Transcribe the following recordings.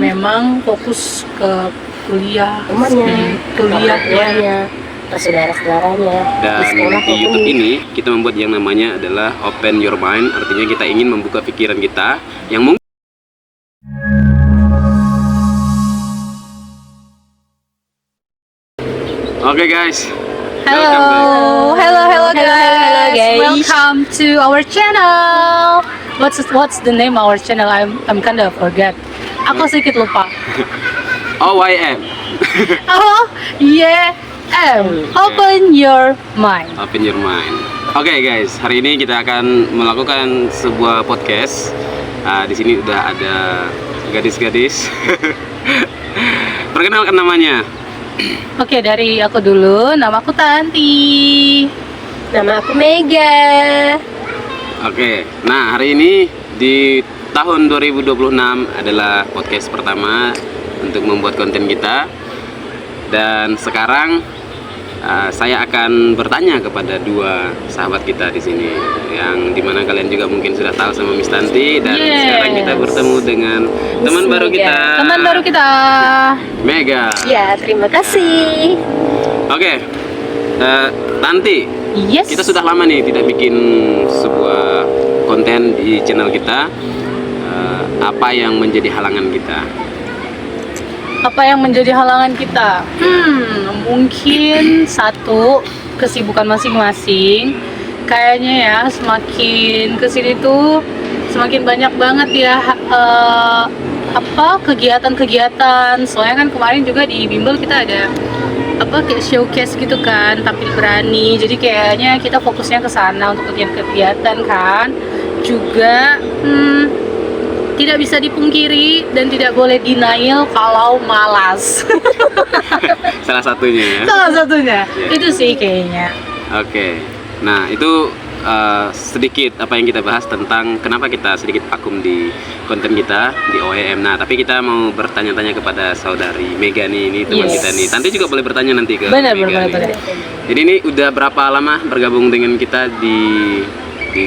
memang fokus ke kuliah, kuliahnya, ke saudara-saudaranya. Dan di YouTube ini kita membuat yang namanya adalah open your mind, artinya kita ingin membuka pikiran kita yang mungkin. Oke guys. Hello guys. Welcome to our channel. What's the name of our channel? I'm kinda forget. Aku sedikit lupa. OYM. Oh, yeah. Open your mind. Open your mind. Oke guys, hari ini kita akan melakukan sebuah podcast. Di sini udah ada gadis-gadis. Perkenalkan namanya. Oke, dari aku dulu. Nama aku Tanti. Nama aku Mega. Oke, nah hari ini di tahun 2026 adalah podcast pertama untuk membuat konten kita. Dan sekarang saya akan bertanya kepada dua sahabat kita di sini, yang dimana kalian juga mungkin sudah tahu sama Miss Tanti. Dan sekarang kita bertemu dengan teman baru kita, Mega. Ya, terima kasih. Oke, Tanti. Yes. Kita sudah lama nih tidak bikin sebuah konten di channel kita. Apa yang menjadi halangan kita? Apa yang menjadi halangan kita? Mungkin satu, kesibukan masing-masing. Kayaknya ya semakin kesini tuh semakin banyak banget ya kegiatan-kegiatan. Soalnya kan kemarin juga di Bimbel kita ada kayak showcase gitu kan, tampil berani. Jadi kayaknya kita fokusnya ke sana untuk kegiatan-kegiatan kan. Juga tidak bisa dipungkiri dan tidak boleh denial kalau malas. Salah satunya ya. Salah satunya. Itu sih kayaknya. Oke. Nah, itu sedikit apa yang kita bahas tentang kenapa kita sedikit vakum di konten kita di OEM. Nah, tapi kita mau bertanya-tanya kepada saudari Mega nih, ini teman kita nih. Tanti juga boleh bertanya nanti ke Mega. Benar. Jadi ini udah berapa lama bergabung dengan kita di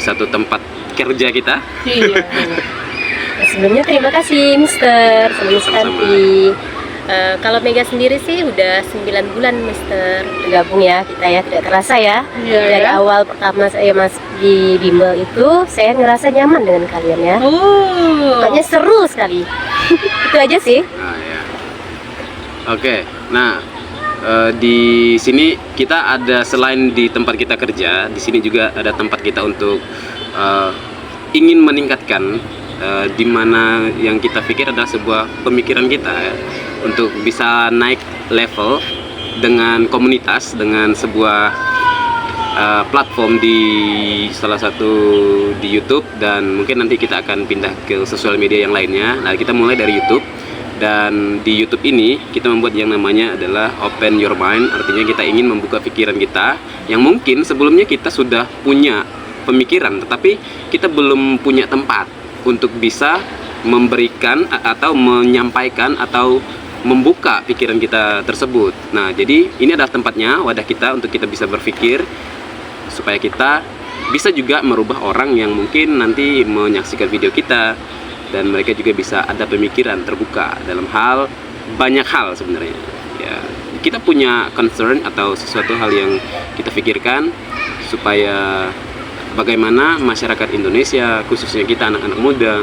satu tempat kerja kita? Iya. Sebelumnya terima kasih Mister, Miss Tanti. Kalau Mega sendiri sih udah 9 bulan Mister bergabung ya kita ya, tidak terasa ya. Dari awal pertama saya masuk di Bimbel itu saya ngerasa nyaman dengan kalian ya. Pokoknya seru sekali. Itu aja sih. Oke. Nah, di sini kita ada selain di tempat kita kerja, di sini juga ada tempat kita untuk ingin meningkatkan di mana yang kita pikir adalah sebuah pemikiran kita ya, untuk bisa naik level dengan komunitas, dengan sebuah platform di salah satu di YouTube, dan mungkin nanti kita akan pindah ke sosial media yang lainnya. Nah, kita mulai dari YouTube, dan di YouTube ini kita membuat yang namanya adalah Open Your Mind, artinya kita ingin membuka pikiran kita yang mungkin sebelumnya kita sudah punya pemikiran, tetapi kita belum punya tempat untuk bisa memberikan atau menyampaikan atau membuka pikiran kita tersebut. Nah, jadi ini adalah tempatnya, wadah kita untuk kita bisa berpikir supaya kita bisa juga merubah orang yang mungkin nanti menyaksikan video kita, dan mereka juga bisa ada pemikiran terbuka dalam banyak hal sebenarnya. Ya, kita punya concern atau sesuatu hal yang kita pikirkan supaya bagaimana masyarakat Indonesia, khususnya kita anak-anak muda,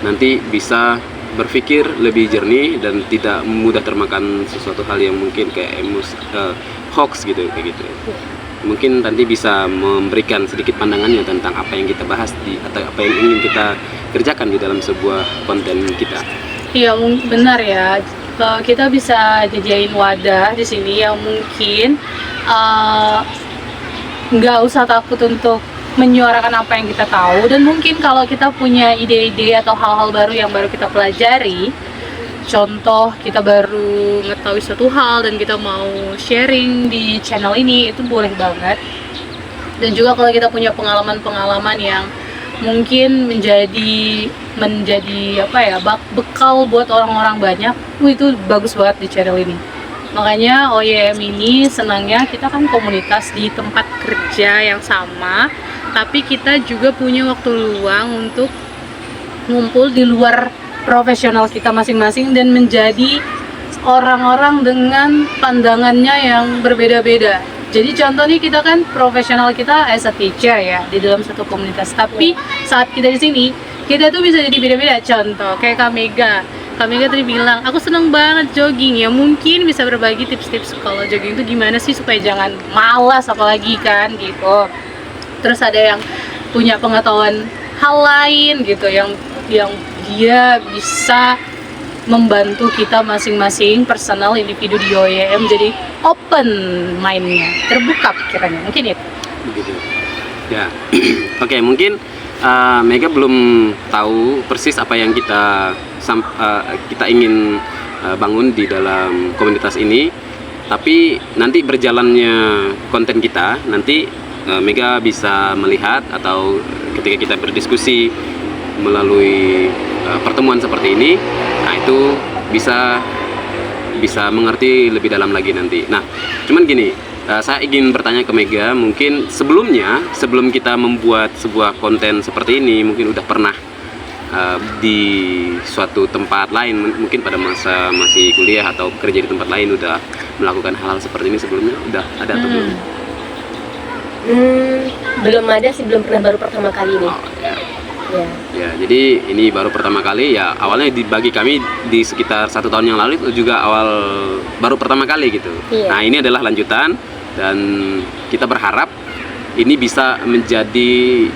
nanti bisa berpikir lebih jernih dan tidak mudah termakan sesuatu hal yang mungkin kayak hoax gitu, kayak gitu. Mungkin nanti bisa memberikan sedikit pandangannya tentang apa yang kita bahas atau apa yang ingin kita kerjakan di dalam sebuah konten kita. Iya, benar ya. Kita bisa jadiin wadah di sini yang mungkin nggak usah takut untuk menyuarakan apa yang kita tahu, dan mungkin kalau kita punya ide-ide atau hal-hal baru yang baru kita pelajari, contoh kita baru mengetahui suatu hal dan kita mau sharing di channel ini, itu boleh banget. Dan juga kalau kita punya pengalaman-pengalaman yang mungkin menjadi bekal buat orang-orang banyak, itu bagus banget di channel ini. Makanya OYM ini senangnya kita kan komunitas di tempat kerja yang sama, tapi kita juga punya waktu luang untuk ngumpul di luar profesional kita masing-masing dan menjadi orang-orang dengan pandangannya yang berbeda-beda. Jadi contohnya kita kan profesional kita as a teacher ya di dalam satu komunitas. Tapi saat kita di sini kita tuh bisa jadi beda-beda. Contoh kayak Kak Mega. Kak Mega tadi bilang, aku seneng banget jogging ya. Mungkin bisa berbagi tips-tips kalau jogging itu gimana sih supaya jangan malas apalagi kan gitu. Terus ada yang punya pengetahuan hal lain gitu yang dia bisa membantu kita masing-masing personal individu di OYM jadi open mindnya, terbuka pikirannya, mungkin itu. Begitu. Ya, oke, mungkin Mega belum tahu persis apa yang kita ingin bangun di dalam komunitas ini. Tapi nanti berjalannya konten kita, nanti Mega bisa melihat atau ketika kita berdiskusi melalui pertemuan seperti ini, nah itu bisa mengerti lebih dalam lagi nanti. Nah, cuman gini, saya ingin bertanya ke Mega, mungkin sebelum kita membuat sebuah konten seperti ini, mungkin udah pernah di suatu tempat lain, mungkin pada masa masih kuliah atau kerja di tempat lain udah melakukan hal-hal seperti ini sebelumnya, udah ada atau belum? Belum ada sih, belum pernah, baru pertama kali ini. Oh, ya. Ya. Ya, jadi ini baru pertama kali ya. Awalnya bagi kami di sekitar 1 tahun yang lalu itu juga baru pertama kali gitu. Iya. Nah, ini adalah lanjutan dan kita berharap ini bisa menjadi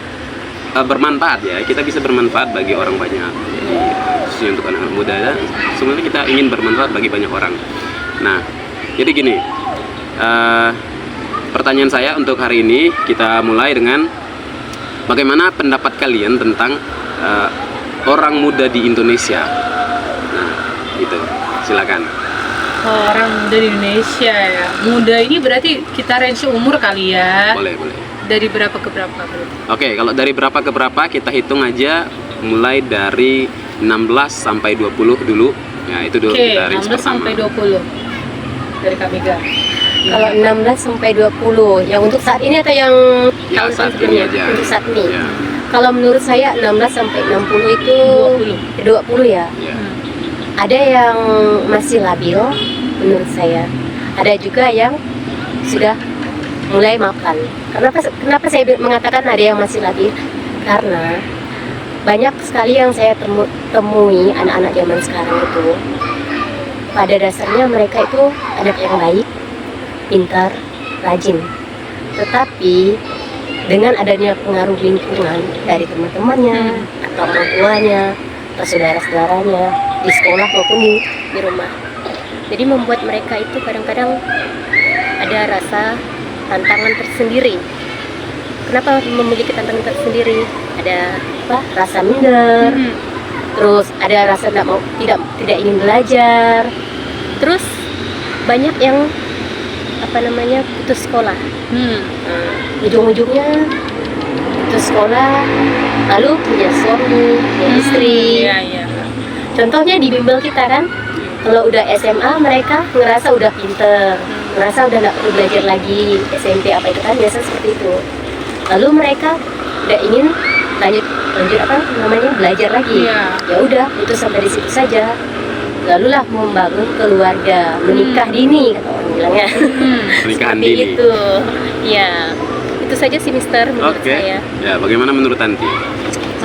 bermanfaat ya. Kita bisa bermanfaat bagi orang banyak. Jadi khususnya untuk anak muda ya. Sebenarnya kita ingin bermanfaat bagi banyak orang. Nah, jadi gini. Pertanyaan saya untuk hari ini kita mulai dengan bagaimana pendapat kalian tentang orang muda di Indonesia? Nah, gitu. Silakan. Orang muda di Indonesia ya. Muda ini berarti kita range umur kali ya. Boleh. Dari berapa ke berapa berarti? Oke, kalau dari berapa ke berapa kita hitung aja mulai dari 16 sampai 20 dulu. Ya, itu dulu kita range 16 pertama. sampai 20. Dari Kak Mega. Kalau 16 sampai 20, yang untuk saat ini atau yang Ya, tahun-tahun saat ini sebelumnya? aja. Untuk saat ini. Ya. Kalau menurut saya 16 sampai 60 itu 20 ya. Ya. Ada yang masih labil menurut saya. Ada juga yang sudah mulai mapan. Kenapa saya mengatakan ada yang masih labil? Karena banyak sekali yang saya temui anak-anak zaman sekarang itu, pada dasarnya mereka itu anak yang baik, pintar, rajin. Tetapi dengan adanya pengaruh lingkungan dari teman-temannya atau orang tuanya atau saudara-saudaranya di sekolah maupun di rumah, jadi membuat mereka itu kadang-kadang ada rasa tantangan tersendiri. Kenapa memiliki tantangan tersendiri? Ada rasa minder, terus ada rasa tidak ingin belajar, terus banyak yang putus sekolah. Ujung-ujungnya putus sekolah, lalu punya suami, punya istri. Iya. Contohnya di bimbel kita kan, kalau udah SMA mereka ngerasa udah pinter, ngerasa udah nggak perlu belajar lagi. SMP apa itu kan biasa seperti itu. Lalu mereka udah ingin lanjut belajar lagi. Ya udah, itu sampai di situ saja. Lalulah membangun keluarga, menikah dini kata orang bilangnya. Pernikahan Seperti dini. itu. Ya, itu saja sih Mister menurut saya. Ya, bagaimana menurut Tanti?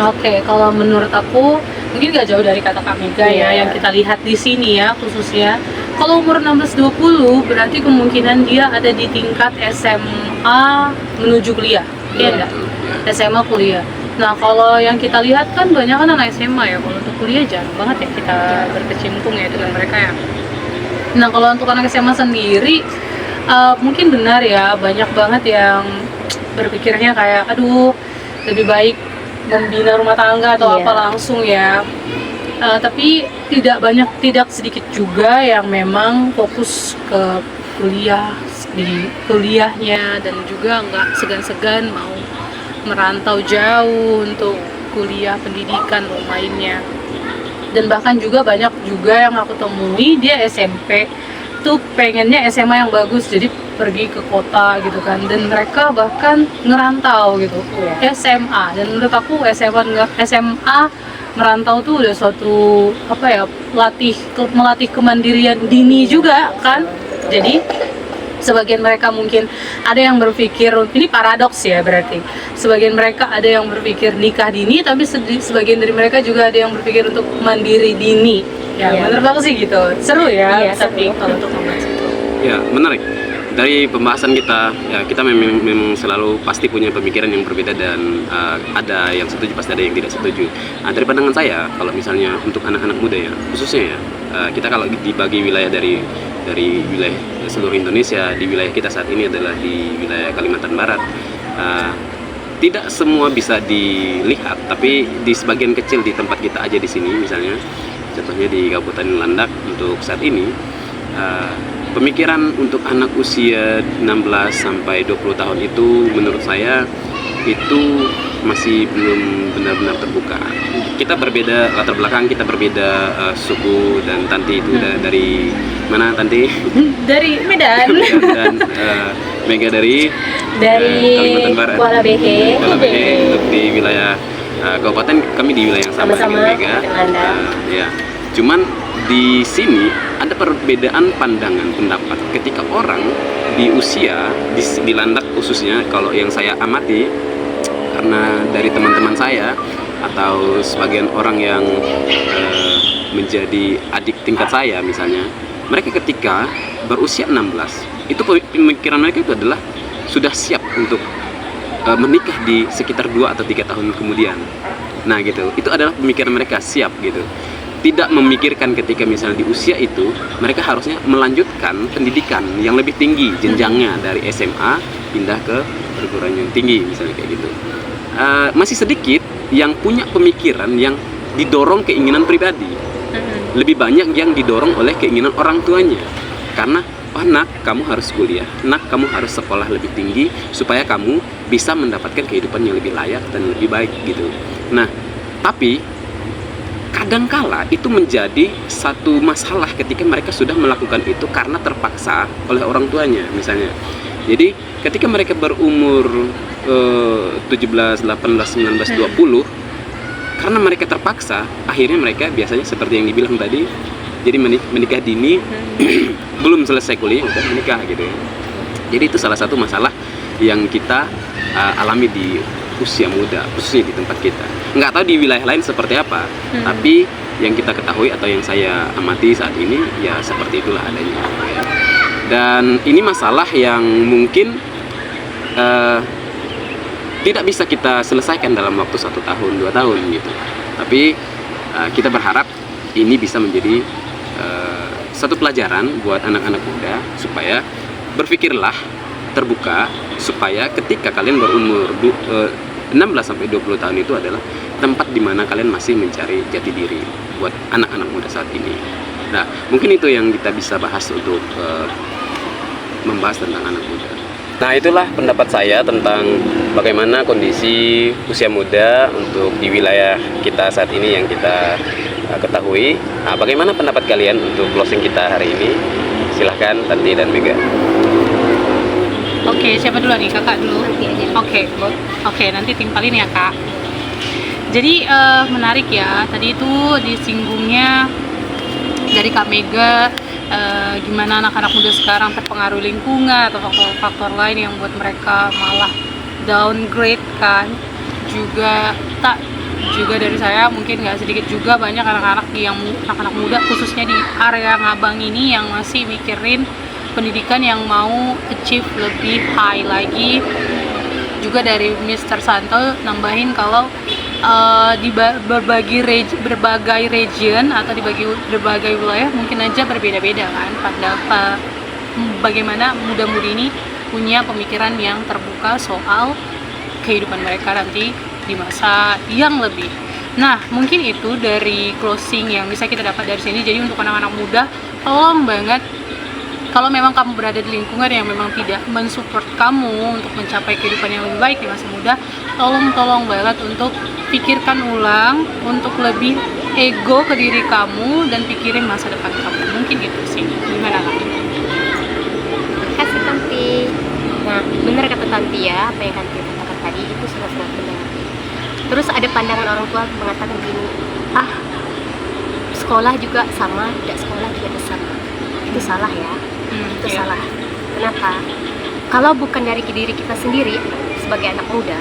Oke, kalau menurut aku mungkin gak jauh dari kata Kak Mega ya yang kita lihat di sini ya khususnya. Kalau umur 16-20 berarti kemungkinan dia ada di tingkat SMA menuju kuliah. Iya enggak? SMA kuliah. Nah, kalau yang kita lihat kan banyak kan anak SMA ya. Kalau untuk kuliah jarang banget ya kita berkecimpung ya dengan mereka ya. Nah, kalau untuk anak SMA sendiri mungkin benar ya, banyak banget yang berpikirnya kayak aduh, lebih baik membina rumah tangga atau apa langsung ya. Tapi tidak sedikit juga yang memang fokus ke kuliah di kuliahnya dan juga nggak segan-segan mau merantau jauh untuk kuliah pendidikan dan lainnya. Dan bahkan juga banyak juga yang aku temui dia SMP tuh pengennya SMA yang bagus jadi pergi ke kota gitu kan, dan mereka bahkan ngerantau gitu SMA. Dan menurut aku SMA merantau tuh udah suatu melatih kemandirian dini juga kan. Jadi sebagian mereka mungkin ada yang berpikir, ini paradoks ya berarti, sebagian mereka ada yang berpikir nikah dini, tapi sebagian dari mereka juga ada yang berpikir untuk mandiri dini ya. Menurut aku sih gitu, seru ya. Tapi kalau untuk membahas itu Ya, menarik. Dari pembahasan kita, ya kita memang selalu pasti punya pemikiran yang berbeda dan ada yang setuju, pasti ada yang tidak setuju. Nah, dari pandangan saya, kalau misalnya untuk anak-anak muda ya, khususnya ya, kita kalau dibagi wilayah dari wilayah seluruh Indonesia, di wilayah kita saat ini adalah di wilayah Kalimantan Barat. Tidak semua bisa dilihat, tapi di sebagian kecil di tempat kita aja di sini, misalnya, contohnya di Kabupaten Landak untuk saat ini. Pemikiran untuk anak usia 16 sampai 20 tahun itu menurut saya itu masih belum benar-benar terbuka. Kita berbeda latar belakang, kita berbeda suku, dan Tanti itu dari mana Tanti? Dari Medan. Dan Mega dari Kalimantan Barat. Kuala Behe. Untuk di wilayah kabupaten, kami di wilayah yang sama dengan Mega. Ya. Cuman di sini ada perbedaan pandangan pendapat ketika orang di usia di Landak khususnya, kalau yang saya amati karena dari teman-teman saya atau sebagian orang yang menjadi adik tingkat saya misalnya, mereka ketika berusia 16 itu pemikiran mereka itu adalah sudah siap untuk menikah di sekitar 2 atau 3 tahun kemudian. Nah gitu, itu adalah pemikiran mereka, siap gitu. Tidak memikirkan ketika misalnya di usia itu mereka harusnya melanjutkan pendidikan yang lebih tinggi jenjangnya dari SMA pindah ke perguruan yang tinggi misalnya kayak gitu. Masih sedikit yang punya pemikiran yang didorong keinginan pribadi, lebih banyak yang didorong oleh keinginan orang tuanya, karena nak kamu harus kuliah, nak kamu harus sekolah lebih tinggi supaya kamu bisa mendapatkan kehidupan yang lebih layak dan lebih baik gitu. Nah tapi kadangkala itu menjadi satu masalah ketika mereka sudah melakukan itu karena terpaksa oleh orang tuanya misalnya. Jadi ketika mereka berumur 17, 18, 19, 20, karena mereka terpaksa, akhirnya mereka biasanya seperti yang dibilang tadi, jadi menikah dini, belum selesai kuliah udah menikah gitu ya. Jadi itu salah satu masalah yang kita alami di usia muda, khususnya di tempat kita. Nggak tahu di wilayah lain seperti apa, tapi yang kita ketahui atau yang saya amati saat ini ya seperti itulah adanya. Dan ini masalah yang mungkin tidak bisa kita selesaikan dalam waktu 1 tahun, 2 tahun gitu. Tapi kita berharap ini bisa menjadi satu pelajaran buat anak-anak muda supaya berpikirlah terbuka, supaya ketika kalian berumur 16 sampai 20 tahun itu adalah tempat di mana kalian masih mencari jati diri buat anak-anak muda saat ini. Nah, mungkin itu yang kita bisa bahas untuk membahas tentang anak muda. Nah, itulah pendapat saya tentang bagaimana kondisi usia muda untuk di wilayah kita saat ini yang kita ketahui. Nah, bagaimana pendapat kalian untuk closing kita hari ini? Silahkan Tanti dan Mega. Oke, siapa dulu nih? Kakak dulu? Oke, nanti timpalin ya Kak. Jadi menarik ya, tadi itu disinggungnya dari Kak Mega, gimana anak-anak muda sekarang terpengaruh lingkungan atau faktor-faktor lain yang buat mereka malah downgrade kan. Juga dari saya mungkin nggak sedikit juga banyak anak-anak muda khususnya di area Ngabang ini yang masih mikirin pendidikan yang mau achieve lebih high lagi. Juga dari Mr. Santo nambahin kalau di berbagai region atau di berbagai wilayah mungkin aja berbeda-beda kan bagaimana muda-mudi ini punya pemikiran yang terbuka soal kehidupan mereka nanti di masa yang lebih. Nah, mungkin itu dari closing yang bisa kita dapat dari sini. Jadi untuk anak-anak muda, tolong banget, kalau memang kamu berada di lingkungan yang memang tidak mensupport kamu untuk mencapai kehidupan yang lebih baik di masa muda, tolong banget untuk pikirkan ulang, untuk lebih ego ke diri kamu dan pikirin masa depan kamu. Mungkin itu sih. Gimana Kak? Terima kasih Tanti. Nah, benar kata Tanti ya, apa yang Tanti katakan tadi itu sangat-sangat benar. Terus ada pandangan orang tua mengatakan gini, sekolah juga sama, tidak sekolah juga sama. Itu salah ya. Itu Iya. salah. Kenapa? Kalau bukan dari diri kita sendiri sebagai anak muda,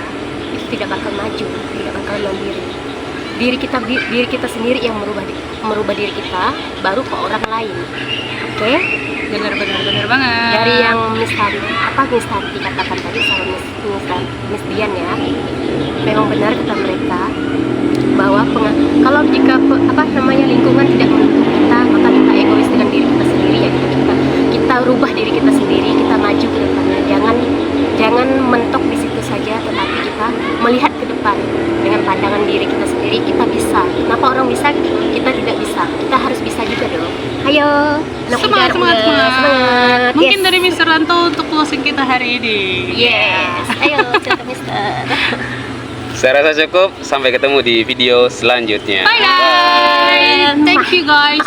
itu tidak bakal maju, tidak bakal mandiri. Diri kita sendiri yang merubah diri kita, baru ke orang lain. Oke? Bener banget. Dari yang Miss Tanti katakan tadi sama Miss Dian ya, memang benar kata mereka bahwa kalau jika lingkungan tidak mendukung kita, maka kita egois dengan diri kita sendiri, ya kita rubah diri kita sendiri, kita maju ke depannya. Jangan mentok di situ saja, tetapi kita melihat ke depan dengan pandangan diri kita sendiri. Kita bisa. Kenapa orang bisa, kita tidak bisa? Kita harus bisa juga dong. Ayo, anak muda, Semangat. Mungkin Yes. dari Mr. Ranto untuk closing kita hari ini. Yes, ayo silakan Mister. Saya rasa cukup. Sampai ketemu di video selanjutnya. Bye guys. Thank you guys.